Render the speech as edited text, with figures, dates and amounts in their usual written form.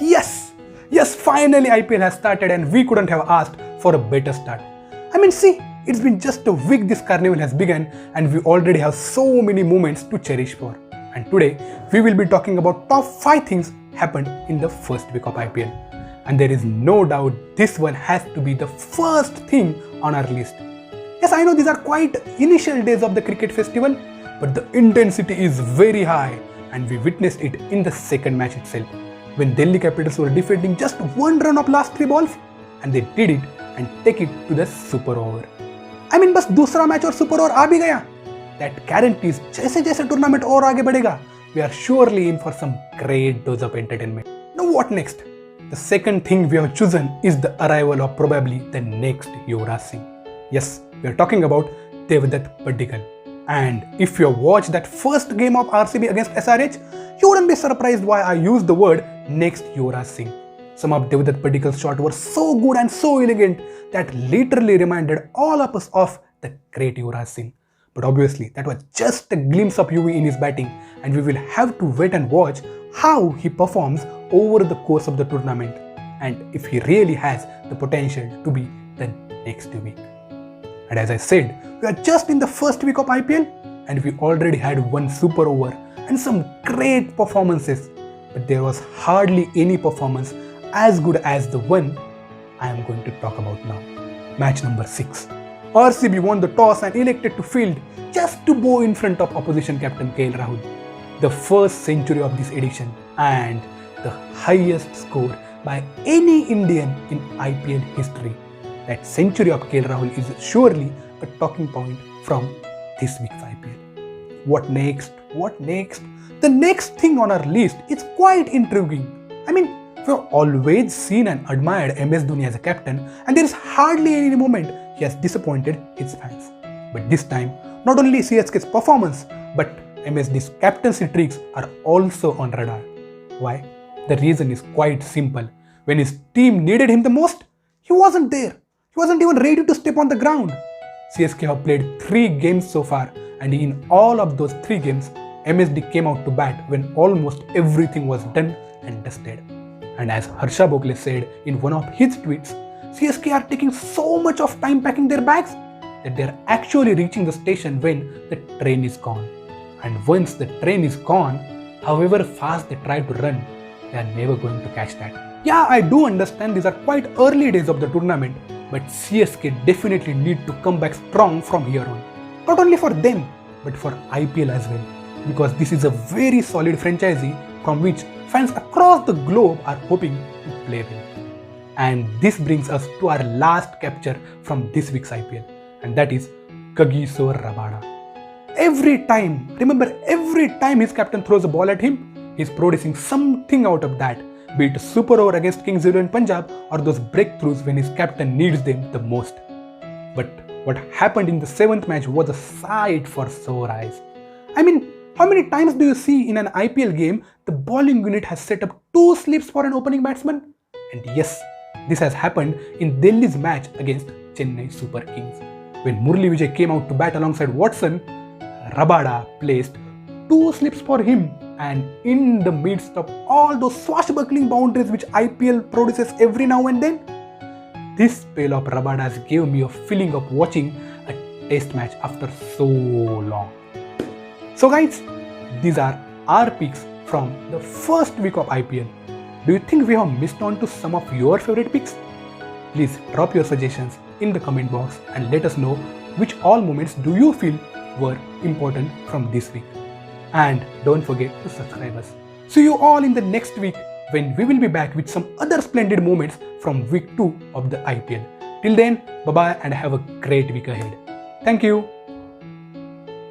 Yes! Yes, finally IPL has started and we couldn't have asked for a better start. See, it's been just a week this carnival has begun and we already have so many moments to cherish for. And today, we will be talking about top 5 things happened in the first week of IPL. And there is no doubt this one has to be the first thing on our list. Yes, I know these are quite initial days of the cricket festival, but the intensity is very high and we witnessed it in the second match itself, when Delhi Capitals were defending just one run of last 3 balls and they did it and take it to the super over. बस दूसरा match और super over आ भी गया. That guarantees जैसे जैसे tournament और आगे बढ़ेगा, we are surely in for some great dose of entertainment. Now what next? The second thing we have chosen is the arrival of probably the next Yuvraj Singh. Yes, we are talking about Devdutt Padikkal. And if you have watched that first game of RCB against SRH, you wouldn't be surprised why I used the word next Yuvraj Singh. Some of Devdutt Padikkal's shots were so good and so elegant that literally reminded all of us of the great Yuvraj Singh. But obviously, that was just a glimpse of UV in his batting, and we will have to wait and watch how he performs over the course of the tournament and if he really has the potential to be the next week. And as I said, we are just in the first week of IPL and we already had one super over and some great performances, but there was hardly any performance as good as the one I am going to talk about now. Match number 6. RCB won the toss and elected to field just to bow in front of opposition captain KL Rahul. The first century of this edition and the highest score by any Indian in IPL history. That century of KL Rahul is surely a talking point from this week's IPL. What next? What next? The next thing on our list is quite intriguing. We have always seen and admired MS Dhoni as a captain, and there is hardly any moment he has disappointed his fans. But this time, not only CSK's performance, but MSD's captaincy tricks are also on radar. Why? The reason is quite simple. When his team needed him the most, he wasn't there. He wasn't even ready to step on the ground. CSK have played 3 games so far, and in all of those 3 games, MSD came out to bat when almost everything was done and dusted. And as Harsha Bhogle said in one of his tweets, CSK are taking so much of time packing their bags that they are actually reaching the station when the train is gone. And once the train is gone, however fast they try to run, they are never going to catch that. Yeah, I do understand these are quite early days of the tournament, but CSK definitely need to come back strong from here on. Not only for them, but for IPL as well. Because this is a very solid franchisee from which fans across the globe are hoping to play well. And this brings us to our last capture from this week's IPL, and that is Kagiso Rabada. Every time his captain throws a ball at him, he's producing something out of that, be it a super over against Kings in Punjab or those breakthroughs when his captain needs them the most. But what happened in the 7th match was a sight for sore eyes. How many times do you see in an IPL game the bowling unit has set up 2 slips for an opening batsman? And yes, this has happened in Delhi's match against Chennai Super Kings. When Murli Vijay came out to bat alongside Watson, Rabada placed 2 slips for him, and in the midst of all those swashbuckling boundaries which IPL produces every now and then, this spell of Rabada's gave me a feeling of watching a test match after so long. So guys, these are our picks from the first week of IPL. Do you think we have missed on to some of your favorite picks? Please drop your suggestions in the comment box and let us know which all moments do you feel were important from this week. And don't forget to subscribe us. See you all in the next week when we will be back with some other splendid moments from week 2 of the IPL. Till then, bye bye and have a great week ahead. Thank you.